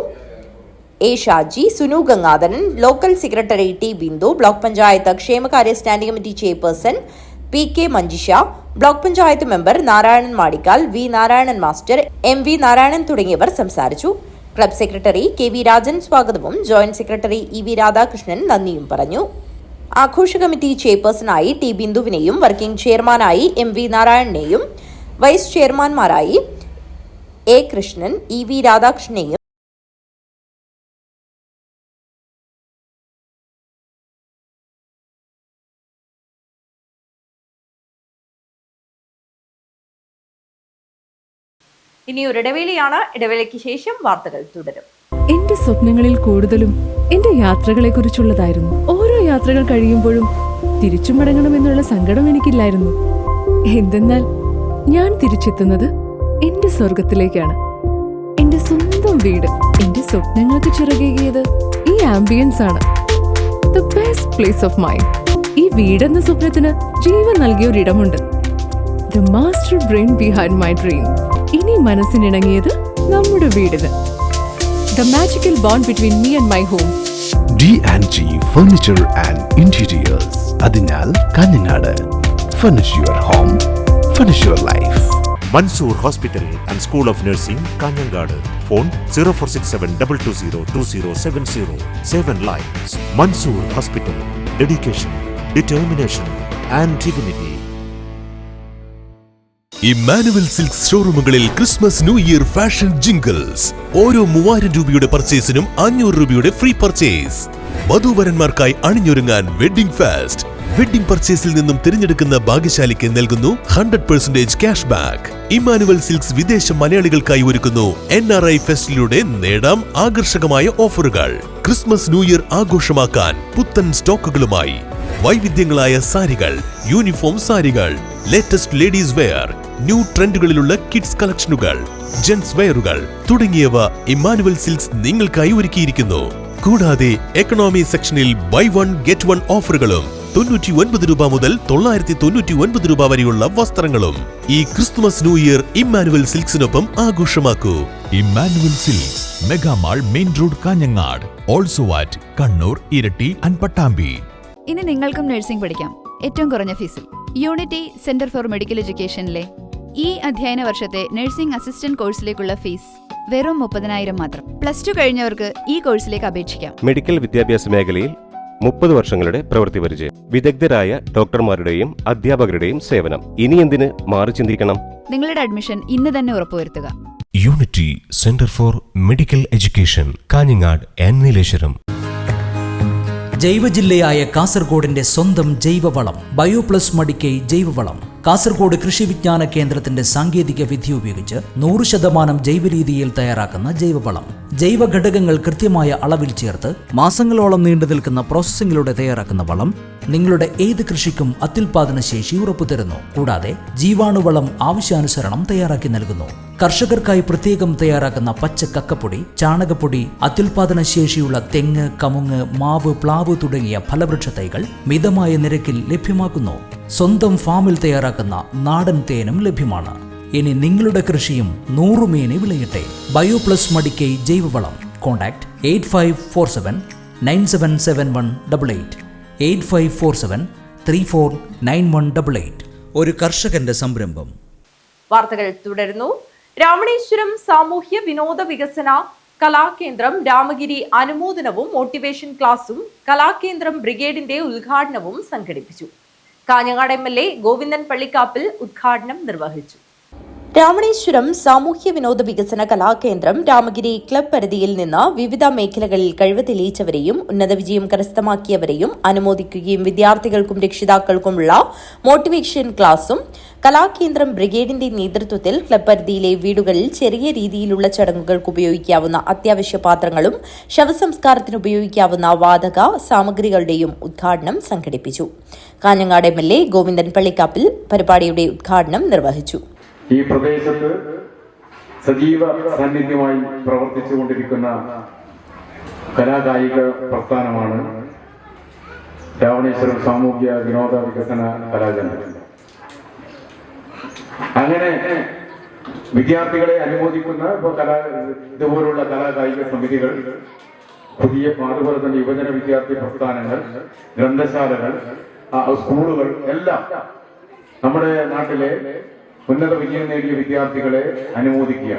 A Shaji, Sunu Gangadharan, local secretary T Bindu, block panchayat ക്ഷേമകാര്യ standing committee chairperson PK Manjisha, block panchayat member Narayanan Madikkal, V Narayanan master, MV Narayanan തുടങ്ങിയവർ സംസാരിച്ചു. ക്ലബ് സെക്രട്ടറി KV രാജൻ സ്വാഗതവും ജോയിന്റ് സെക്രട്ടറി EV രാധാകൃഷ്ണൻ നന്ദിയും പറഞ്ഞു. ആഘോഷ കമ്മിറ്റി ചെയർപേഴ്സണായി T ബിന്ദുവിനെയും വർക്കിംഗ് ചെയർമാനായി MV നാരായണനെയും വൈസ് ചെയർമാൻമാരായി A കൃഷ്ണൻ, EV രാധാകൃഷ്ണനെയും ഇനി ഒരു ഇടവേളയാണ്. ഇടവേളയ്ക്ക് ശേഷം വാർത്തകൾ തുടരും. എന്റെ സ്വപ്നങ്ങളിൽ കൂടുതലും എന്റെ യാത്രകളെ കുറിച്ചുള്ളതായിരുന്നു. ഓരോ യാത്രകൾ കഴിയുമ്പോഴും തിരിച്ചു മടങ്ങണമെന്നുള്ള സങ്കടം എനിക്കില്ലായിരുന്നു. എന്തെന്നാൽ ഞാൻ തിരിച്ചെത്തുന്നത് എന്റെ സ്വർഗത്തിലേക്കാണ്. എന്റെ സ്വന്തം വീട്, എന്റെ സ്വപ്നങ്ങൾക്ക് ചിറകേകിയത് ഈ ആംബിയൻസ് ആണ്. The best place of mind. ഈ വീടെന്ന സ്വപ്നത്തിന് ജീവൻ നൽകിയ ഒരിടമുണ്ട്. The master brain behind my dream. ഇനി മനസ്സിനിണങ്ങിയത് നമ്മുടെ വീടിന്. The magical bond between me and my home. D&G Furniture and Interiors. അതിനാൽ Kanhangad. Furnish your home, furnish your life. Mansoor Hospital and School of Nursing, Kanyangadu. Phone 046722027070. 7 lives. Mansoor Hospital. Dedication, determination and dignity. Emmanuel silks ഷോറൂമുകളിൽ Christmas new year fashion jingles. ഓരോ 3000 രൂപയുടെ പർച്ചേസിനും 500 രൂപയുടെ free purchase. വധൂവരന്മാർക്കായി അണിഞ്ഞൊരുങ്ങാൻ wedding fest. Wedding പർച്ചേസിൽ നിന്നും തിരഞ്ഞെടുക്കുന്ന ഭാഗ്യശാലിക്ക് നൽകുന്നു 100% ക്യാഷ് ബാക്ക്. ഇമ്മാനുവൽ സിൽക്സ് വിദേശ മലയാളികൾക്കായി ഒരുക്കുന്നു NRI ഫെസ്റ്റിലൂടെ നേടാം ആകർഷകമായ ഓഫറുകൾ. ക്രിസ്മസ് ന്യൂ ഇയർ ആഘോഷമാക്കാൻ പുത്തൻ സ്റ്റോക്കുകളുമായി വൈവിധ്യങ്ങളായ സാരികൾ, യൂണിഫോം സാരികൾ, ലേറ്റസ്റ്റ് ലേഡീസ് വെയർ, ന്യൂ ട്രെൻഡുകളിലുള്ള കിഡ്സ് കളക്ഷനുകൾ, ജെന്റ്സ് വെയറുകൾ തുടങ്ങിയവ ഇമ്മാനുവൽ സിൽക്സ് നിങ്ങൾക്കായി ഒരുക്കിയിരിക്കുന്നു. കൂടാതെ എക്കണോമി സെക്ഷനിൽ ബൈ 1 ഗെറ്റ് 1 ഓഫറുകളും 99 രൂപ മുതൽ 999 രൂപ വരെയുള്ള വസ്ത്രങ്ങളും. ഈ ക്രിസ്തുമസ് ന്യൂ ഇയർ ഇമ്മാനുവൽ സിൽക്സിനൊപ്പം ആഘോഷമാക്കൂ. Emmanuel silks, megamall, main road, Kanhangad. Also at Kannur, Iritty and Pattambi. ഇനി നിങ്ങൾക്കും നഴ്സിംഗ് പഠിക്കാം, ഏറ്റവും കുറഞ്ഞ ഫീസിൽ. യൂണിറ്റി സെന്റർ ഫോർ മെഡിക്കൽ എഡ്യൂക്കേഷനിലെ ഈ അധ്യയന വർഷത്തെ നഴ്സിംഗ് അസിസ്റ്റന്റ് കോഴ്സിലേക്കുള്ള ഫീസ് വെറും 30,000 മാത്രം. +2 കഴിഞ്ഞവർക്ക് ഈ കോഴ്സിലേക്ക് അപേക്ഷിക്കാം. മെഡിക്കൽ വിദ്യാഭ്യാസ മേഖലയിൽ 30 വർഷങ്ങളുടെ പ്രവൃത്തി പരിചയം, വിദഗ്ധരായ ഡോക്ടർമാരുടെയും അധ്യാപകരുടെയും സേവനം. ഇനി എന്തിന് മാറി ചിന്തിക്കണം? നിങ്ങളുടെ അഡ്മിഷൻ ഇന്ന് തന്നെ ഉറപ്പുവരുത്തുക. Unity centre for medical education, Kanhangad and Nileshwaram. ജൈവജില്ലയായ കാസർഗോഡിന്റെ സ്വന്തം ജൈവവളം ബയോപ്ലസ് മടിക്കൈ ജൈവവളം. കാസർഗോഡ് കൃഷി വിജ്ഞാന കേന്ദ്രത്തിന്റെ സാങ്കേതിക വിദ്യ ഉപയോഗിച്ച് 100% ജൈവരീതിയിൽ തയ്യാറാക്കുന്ന ജൈവവളം. ജൈവ ഘടകങ്ങൾ കൃത്യമായ അളവിൽ ചേർത്ത് മാസങ്ങളോളം നീണ്ടു നിൽക്കുന്ന പ്രോസസ്സിംഗിലൂടെ തയ്യാറാക്കുന്ന വളം നിങ്ങളുടെ ഏത് കൃഷിക്കും അത്യുൽപാദന ശേഷി ഉറപ്പുതരുന്നു. കൂടാതെ ജീവാണുവളം ആവശ്യാനുസരണം തയ്യാറാക്കി നൽകുന്നു. കർഷകർക്കായി പ്രത്യേകം തയ്യാറാക്കുന്ന പച്ച കക്കപ്പൊടി, ചാണകപ്പൊടി, അത്യുൽപാദന ശേഷിയുള്ള തെങ്ങ്, കമുങ്ങ്, മാവ്, പ്ലാവ് തുടങ്ങിയ ഫലവൃക്ഷ തൈകൾ മിതമായ നിരക്കിൽ ലഭ്യമാക്കുന്നു. സ്വന്തം ഫാമിൽ തയ്യാറാക്കുന്ന നാടൻ തേനും ലഭ്യമാണ്. ഇനി നിങ്ങളുടെ കൃഷിയും 100 മേനി വിളയട്ടെ. ബയോപ്ലസ് മടിക്കൈ ജൈവവളം. കോൺടാക്ട് 8547977188, 8547349188. ഒരു കർഷകന്റെ സംരംഭം. വാർത്തകൾ തുടരുന്നു. രാമണേശ്വരം സാമൂഹ്യ വിനോദ വികസന കലാകേന്ദ്രം രാമഗിരി അനുമോദനവും മോട്ടിവേഷൻ ക്ലാസും കലാകേന്ദ്രം ബ്രിഗേഡിന്റെ ഉദ്ഘാടനവും സംഘടിപ്പിച്ചു. കാഞ്ഞങ്ങാട് MLA ഗോവിന്ദൻ പള്ളിക്കാപ്പിൽ ഉദ്ഘാടനം നിർവഹിച്ചു. രാമണേശ്വരം സാമൂഹ്യ വിനോദ വികസന കലാകേന്ദ്രം രാമഗിരി ക്ലബ് പരിധിയിൽ നിന്ന് വിവിധ മേഖലകളിൽ കഴിവ് തെളിയിച്ചവരെയും ഉന്നത വിജയം കരസ്ഥമാക്കിയവരെയും അനുമോദിക്കുകയും വിദ്യാർത്ഥികൾക്കും രക്ഷിതാക്കൾക്കുമുള്ള മോട്ടിവേഷൻ ക്ലാസും കലാകേന്ദ്രം ബ്രിഗേഡിന്റെ നേതൃത്വത്തിൽ ക്ലബ് പരിധിയിലെ വീടുകളിൽ ചെറിയ രീതിയിലുള്ള ചടങ്ങുകൾക്ക് ഉപയോഗിക്കാവുന്ന അത്യാവശ്യ പാത്രങ്ങളും ശവസംസ്കാരത്തിന് ഉപയോഗിക്കാവുന്ന വാതക സാമഗ്രികളുടെയും ഉദ്ഘാടനം സംഘടിപ്പിച്ചു. കാഞ്ഞങ്ങാട് MLA ഗോവിന്ദൻ പള്ളിക്കാപ്പിൽ പരിപാടിയുടെ ഉദ്ഘാടനം നിർവഹിച്ചു. ഈ പ്രദേശത്ത് സജീവ സാന്നിധ്യമായി പ്രവർത്തിച്ചുകൊണ്ടിരിക്കുന്ന കലാകായിക പ്രസ്ഥാനമാണ് രാമണേശ്വരം സാമൂഹ്യ വിനോദ വികസന കലാകേന്ദ്രം. അങ്ങനെ വിദ്യാർത്ഥികളെ അനുമോദിക്കുന്ന ഇതുപോലുള്ള കലാകായിക സമിതികൾ, അതുപോലെ തന്നെ യുവജന വിദ്യാർത്ഥി പ്രസ്ഥാനങ്ങൾ, ഗ്രന്ഥശാലകൾ, സ്കൂളുകൾ എല്ലാം നമ്മുടെ നാട്ടിലെ ഉന്നത വിജയം നേടിയ വിദ്യാർത്ഥികളെ അനുമോദിക്കുക.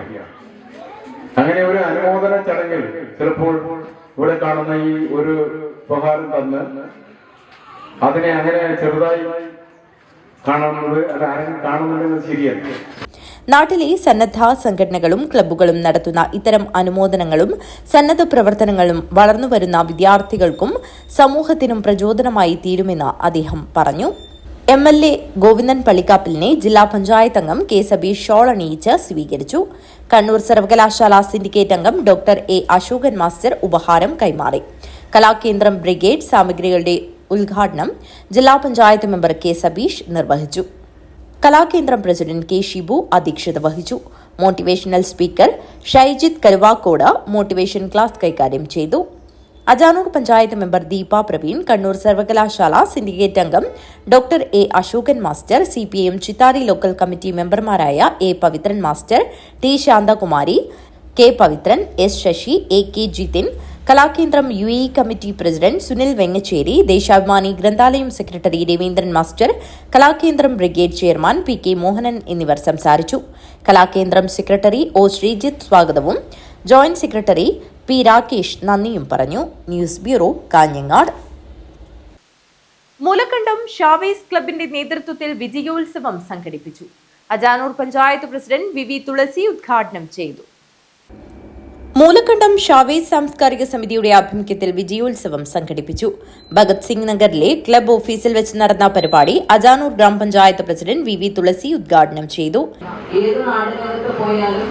അങ്ങനെ ഒരു അനുമോദന ചടങ്ങിൽ ചിലപ്പോൾ ഇവിടെ കാണുന്ന ഈ ഒരു ഉപഹാരം തന്ന് അതിനെ അങ്ങനെ ചെറുതായി കാണുന്നത് ശരിയല്ല. നാട്ടിലെ സന്നദ്ധ സംഘടനകളും ക്ലബ്ബുകളും നടത്തുന്ന ഇത്തരം അനുമോദനങ്ങളും സന്നദ്ധ പ്രവർത്തനങ്ങളും വളർന്നുവരുന്ന വിദ്യാർത്ഥികൾക്കും സമൂഹത്തിനും പ്രചോദനമായി തീരുമെന്ന് അദ്ദേഹം പറഞ്ഞു. MLA ഗോവിന്ദൻ പള്ളിക്കാപ്പിലിനെ ജില്ലാ പഞ്ചായത്ത് അംഗം K. സബീഷ് ഷോൾ അണിയിച്ച് സ്വീകരിച്ചു. കണ്ണൂർ സർവകലാശാല സിൻഡിക്കേറ്റ് അംഗം Dr. A. അശോകൻ മാസ്റ്റർ ഉപഹാരം കൈമാറി. കലാകേന്ദ്രം ബ്രിഗേഡ് സാമഗ്രികളുടെ ഉദ്ഘാടനം ജില്ലാ പഞ്ചായത്ത് മെമ്പർ K. സബീഷ് നിർവഹിച്ചു. കലാകേന്ദ്രം പ്രസിഡന്റ് K. ഷിബു അധ്യക്ഷത വഹിച്ചു. Motivational speaker Shaijith Karuvakkode motivation class കൈകാര്യം ചെയ്തു. അജാനൂർ പഞ്ചായത്ത് മെമ്പർ ദീപ പ്രവീൺ, കണ്ണൂർ സർവകലാശാല സിൻഡിക്കേറ്റ് അംഗം Dr. A. Ashokan master, CPM Chithari local committee മെമ്പർമാരായ A. Pavithran master, T. Shanthakumari, K. Pavithran, S. Sasi, A. K. Jithin, Kalakendram UAE committee president Sunil Vengacheri, Deshabhimani ഗ്രന്ഥാലയം secretary Raveendran master, Kalakendram brigade chairman P. K. Mohanan എന്നിവർ സംസാരിച്ചു. കലാകേന്ദ്രം സെക്രട്ടറി O. ശ്രീജിത്ത് സ്വാഗതവും ജോയിന്റ് സെക്രട്ടറി P. രാകേഷ് നന്ദിയും പറഞ്ഞു. News bureau, Kanhangad. Moolakandam Chavez ക്ലബിന്റെ നേതൃത്വത്തിൽ വിജയോത്സവം സംഘടിപ്പിച്ചു. അജാനൂർ പഞ്ചായത്ത് പ്രസിഡന്റ് വി തുളസി ഉദ്ഘാടനം ചെയ്തു. മൂലക്കണ്ടം ഷാവേസ് സാംസ്കാരിക സമിതിയുടെ ആഭിമുഖ്യത്തിൽ വിജയോത്സവം സംഘടിപ്പിച്ചു. ഭഗത് സിംഗ് നഗറിലെ ക്ലബ് ഓഫീസിൽ വെച്ച് നടന്ന പരിപാടി അജാനൂർ ഗ്രാമപഞ്ചായത്ത് പ്രസിഡന്റ് വി തുളസി ഉദ്ഘാടനം ചെയ്തു. ഏത് നാടിനകത്ത് പോയാലും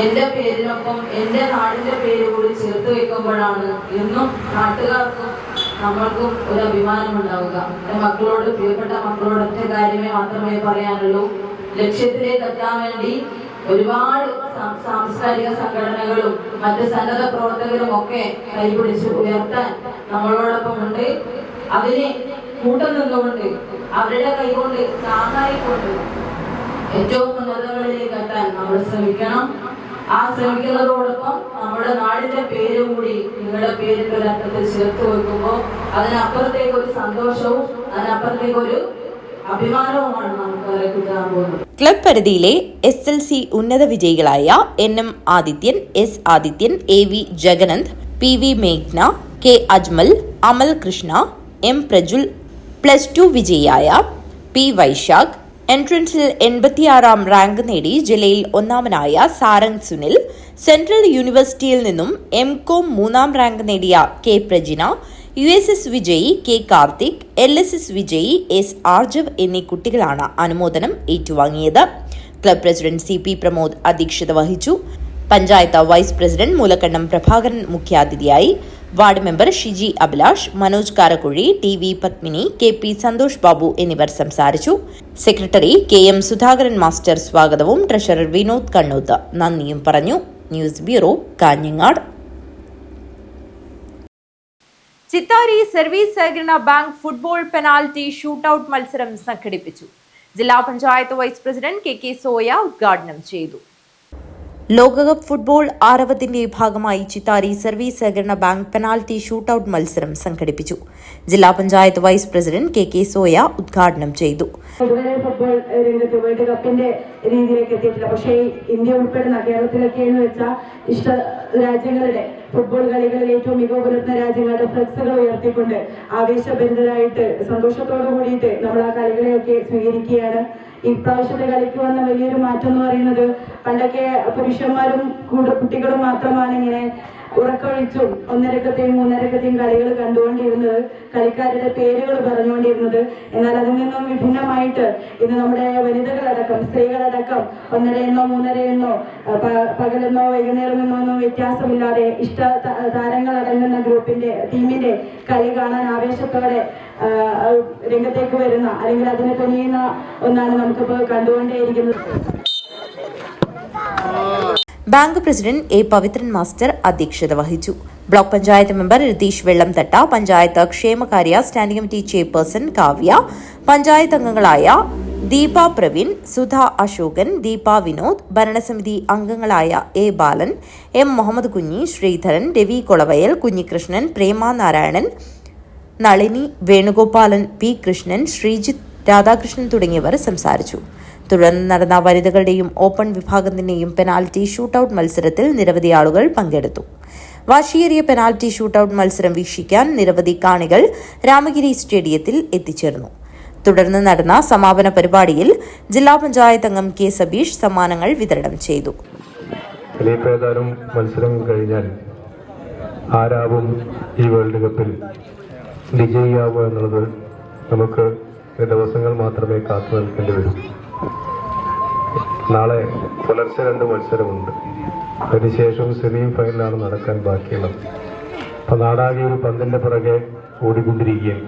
എന്റെ പേരിനൊപ്പം എന്റെ നാടിന്റെ പേര് കൂടി ചേർത്ത് വെക്കുമ്പോഴാണ് ഇന്നും നാട്ടുകാർക്കും നമ്മൾക്കും ഒരു അഭിമാനം ഉണ്ടാവുക. മക്കളോട്, പ്രിയപ്പെട്ട മക്കളോട് ഒറ്റ കാര്യമേ മാത്രമേ പറയാനുള്ളൂ. ലക്ഷ്യത്തിലേക്ക് എത്താൻ വേണ്ടി ഒരുപാട് സാംസ്കാരിക സംഘടനകളും മറ്റ് സന്നദ്ധ പ്രവർത്തകരും ഒക്കെ കൈപിടിച്ച് ഉയർത്താൻ നമ്മളോടൊപ്പം ഉണ്ട്. അതിനെ കൂട്ടം നിന്നുകൊണ്ട് അവരുടെ കൈകൊണ്ട് താങ്ങായിക്കൊണ്ട് ഏറ്റവും ഉന്നതങ്ങളിലേക്ക് എത്താൻ നമ്മൾ ശ്രമിക്കണം. ആ ശ്രമിക്കുന്നതോടൊപ്പം നമ്മുടെ നാടിന്റെ പേര് കൂടി നിങ്ങളുടെ പേരിന്റെ ഒരു അർത്ഥത്തിൽ ചേർത്ത് വെക്കുമ്പോൾ അതിനപ്പുറത്തേക്ക് ഒരു സന്തോഷവും അതിനപ്പുറത്തേക്ക് ഒരു അഭിമാനവുമാണ് നമുക്ക് കിട്ടാൻ പോകുന്നത്. ക്ലബ് പരിധിയിലെ SLC ഉന്നത വിജയികളായ NM Adithyan, S Adithyan, AV Jagananth, PV മേഘ്ന, K അജ്മൽ, അമൽ കൃഷ്ണ, M പ്രജുൽ, +2 വിജയിയായ P വൈശാഖ്, എൻട്രൻസിൽ 86ാം റാങ്ക് നേടി ജില്ലയിൽ ഒന്നാമനായ സാരംഗ് സുനിൽ, സെൻട്രൽ യൂണിവേഴ്സിറ്റിയിൽ നിന്നും MCOM 3ാം റാങ്ക് നേടിയ K പ്രജിന, USS വിജയി K കാർത്തിക്, LSS വിജയി S ആർജവ് എന്നീ കുട്ടികളാണ് അനുമോദനം ഏറ്റുവാങ്ങിയത്. ക്ലബ് പ്രസിഡന്റ് CP പ്രമോദ് അധ്യക്ഷത വഹിച്ചു. പഞ്ചായത്ത് വൈസ് പ്രസിഡന്റ് മൂലക്കണ്ടം പ്രഭാകരൻ മുഖ്യാതിഥിയായി. Ward member Shiji Abhilash, Manoj Karakkuzhi, TV Padmini, KP Santhosh Babu എന്നിവർ സംസാരിച്ചു. സെക്രട്ടറി KM സുധാകരൻ മാസ്റ്റർ സ്വാഗതവും ട്രഷറർ വിനോദ് കണ്ണൂത്ത് നന്ദിയും പറഞ്ഞു. News bureau, Kanhangad. Chithari service സഹകരണ ബാങ്ക് ഫുട്ബോൾ പെനാൽറ്റി ഷൂട്ടൌട്ട് മത്സരം സംഘടിപ്പിച്ചു. ജില്ലാ panchayat vice president KK Soya ഉദ്ഘാടനം ചെയ്തു. ലോകകപ്പ് ഫുട്ബോൾ ആരവത്തിന്റെ ഭാഗമായി ചിത്താരി സർവീസ് സഹകരണ ബാങ്ക് പെനാൽറ്റി ഷൂട്ടൌട്ട് മത്സരം സംഘടിപ്പിച്ചു. ജില്ലാ panchayat vice president KK Soya ഉദ്ഘാടനം ചെയ്തു. ഇതുവരെ ഫുട്ബോൾ രംഗത്ത് വേൾഡ് കപ്പിന്റെ രീതിയിലേക്ക് എത്തിയിട്ടില്ല. പക്ഷേ ഇന്ത്യ ഉൾപ്പെടുന്ന കേരളത്തിലൊക്കെ എന്ന് വെച്ചാൽ ഇഷ്ട രാജ്യങ്ങളുടെ ഫുട്ബോൾ കളികളിൽ ഏറ്റവും മികവ് പുലർത്തുന്ന രാജ്യങ്ങളുടെ ഫ്ലെക്സുകൾ ഉയർത്തിക്കൊണ്ട് ആവേശഭരിതരായിട്ട് സന്തോഷത്തോടു കൂടിയിട്ട് നമ്മൾ ആ കളികളെയൊക്കെ സ്വീകരിക്കുകയാണ്. ഇപ്രാവശ്യത്തെ കളിക്ക് വന്ന വലിയൊരു മാറ്റം എന്ന് പറയുന്നത് പണ്ടൊക്കെ പുരുഷന്മാരും കുട്ടികളും മാത്രമാണ് ഇങ്ങനെ ഉറക്കൊഴിച്ചും ഒന്നരക്കത്തെയും മൂന്നരക്കത്തെയും കളികൾ കണ്ടുകൊണ്ടിരുന്നത്, കളിക്കാരുടെ പേരുകൾ പറഞ്ഞുകൊണ്ടിരുന്നത്. എന്നാൽ അതിൽ നിന്നും വിഭിന്നമായിട്ട് ഇന്ന് നമ്മുടെ വനിതകളടക്കം സ്ത്രീകളടക്കം 1:30 എന്നോ 3:30 എന്നോ പകലെന്നോ വൈകുന്നേരം എന്നോ ഒന്നും വ്യത്യാസമില്ലാതെ ഇഷ്ട താരങ്ങൾ അടങ്ങുന്ന ടീമിന്റെ കളി കാണാൻ ആവേശത്തോടെ രംഗത്തേക്ക് വരുന്ന അല്ലെങ്കിൽ അതിനെ തുനിയുന്ന ഒന്നാണ് നമുക്കിപ്പോൾ കണ്ടുകൊണ്ടേയിരിക്കുന്നത്. Bank president A Pavithran master അധ്യക്ഷത വഹിച്ചു. ബ്ലോക്ക് പഞ്ചായത്ത് മെമ്പർ രതീഷ് വെള്ളംതട്ട, പഞ്ചായത്ത് ക്ഷേമകാര്യ standing committee chairperson Kavya, panchayat അംഗങ്ങളായ ദീപ പ്രവീൺ, സുധ അശോകൻ, ദീപ വിനോദ്, ഭരണസമിതി അംഗങ്ങളായ A Balan, M Muhammad Kunhi, Sreedharan, Ravi Kolavayal, Kunhikrishnan, Prema Narayanan, Nalini, Venugopalan, P Krishnan, Sreejith, Radhakrishnan തുടങ്ങിയവർ സംസാരിച്ചു. തുടർന്ന് നടന്ന വനിതകളുടെയും ഓപ്പൺ വിഭാഗത്തിന്റെയും പെനാൽറ്റി ഷൂട്ടൌട്ട് മത്സരത്തിൽ നിരവധി ആളുകൾ പങ്കെടുത്തു. വാശിയേറിയ പെനാൽറ്റി ഷൂട്ടൌട്ട് മത്സരം വീക്ഷിക്കാൻ നിരവധി കാണികൾ രാമഗിരി സ്റ്റേഡിയത്തിൽ എത്തിച്ചേർന്നു. തുടർന്ന് നടന്ന സമാപന പരിപാടിയിൽ ജില്ലാ പഞ്ചായത്ത് അംഗം K സബീഷ് സമ്മാനങ്ങൾ വിതരണം ചെയ്തു. മത്സരം കഴിഞ്ഞാൽ ആരാവും ഈ വേൾഡ് കപ്പിൽ വിജയിയാവുക എന്നുള്ളത് നമുക്ക് ദിവസങ്ങൾ മാത്രമേ കാത്തു നിൽക്കേണ്ടി വരൂ. നാളെ പുലർച്ചെ 2 മത്സരമുണ്ട്. അതിനുശേഷം സെമി ഫൈനലാണ് നടക്കാൻ ബാക്കിയുള്ളത്. അപ്പൊ നാടാകെ ഒരു പന്തിന്റെ പുറകെ ഓടിക്കൊണ്ടിരിക്കുകയാണ്.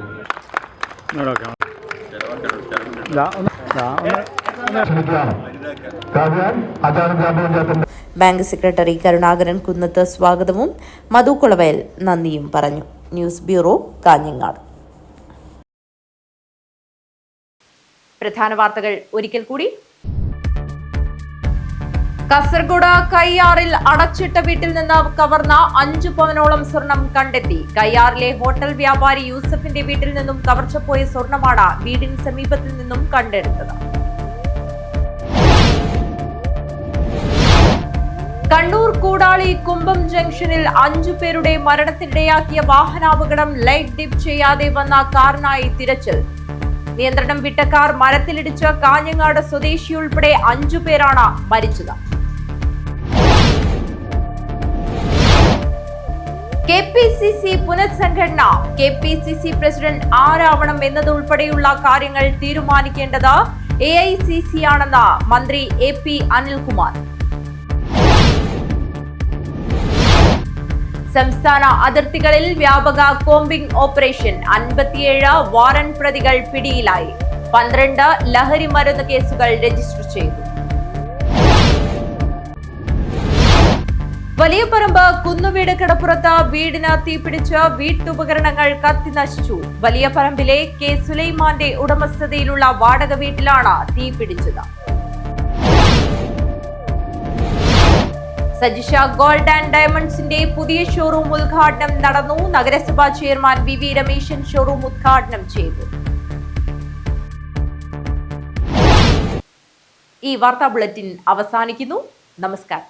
ബാങ്ക് സെക്രട്ടറി കരുണാകരൻ കുന്നത്ത് സ്വാഗതവും മധു കുളവയൽ നന്ദിയും പറഞ്ഞു. News bureau, Kanhangad. പ്രധാന വാർത്തകൾ ഒരിക്കൽ കൂടി. കാസർഗോഡ് കയ്യാറിൽ അടച്ചിട്ട വീട്ടിൽ നിന്ന് കവർന്ന 5 പവനോളം സ്വർണം കണ്ടെത്തി. കയ്യാറിലെ ഹോട്ടൽ വ്യാപാരി യൂസഫിന്റെ വീട്ടിൽ നിന്നും കവർച്ചപ്പോയ സ്വർണമാണ് വീടിന് സമീപത്തിൽ നിന്നും കണ്ടെടുത്തത്. കണ്ണൂർ കൂടാളി കുമ്പം ജംഗ്ഷനിൽ 5 പേരുടെ മരണത്തിനിടയാക്കിയ വാഹനാപകടം ലൈറ്റ് ഡിപ്പ് ചെയ്യാതെ വന്ന കാറിനായി തിരച്ചിൽ. നിയന്ത്രണം വിട്ട കാർ മരത്തിലിടിച്ച് കാഞ്ഞങ്ങാട് സ്വദേശി ഉൾപ്പെടെ 5 പേരാണ് മരിച്ചത്. KPCC പുനഃസംഘടന, KPCC പ്രസിഡന്റ് ആരാവണം എന്നതുൾപ്പെടെയുള്ള കാര്യങ്ങൾ തീരുമാനിക്കേണ്ടത് AICC ആണെന്ന് മന്ത്രി AP അനിൽകുമാർ. സംസ്ഥാന അതിർത്തികളിൽ വ്യാപക കോമ്പിംഗ് ഓപ്പറേഷൻ, 57 വാറന്റ് പ്രതികൾ പിടിയിലായി, 12 ലഹരി മരുന്ന് കേസുകൾ രജിസ്റ്റർ ചെയ്തു. വലിയപറമ്പ് കുന്നുവീട് കടപ്പുറത്ത് വീടിന് തീപിടിച്ച് വീട്ടുപകരണങ്ങൾ കത്തി നശിച്ചു. വലിയപറമ്പിലെ K സുലൈമാന്റെ ഉടമസ്ഥതയിലുള്ള വാടക വീട്ടിലാണ് തീപിടിച്ചത്. സജിഷ ഗോൾഡ് ആൻഡ് ഡയമണ്ട്സിന്റെ പുതിയ ഷോറൂം ഉദ്ഘാടനം നടന്നു. നഗരസഭാ ചെയർമാൻ VV രമേശൻ ഷോറൂം ഉദ്ഘാടനം ചെയ്തു. ഈ വാർത്താ ബുള്ളറ്റിൻ അവസാനിക്കുന്നു. നമസ്കാരം.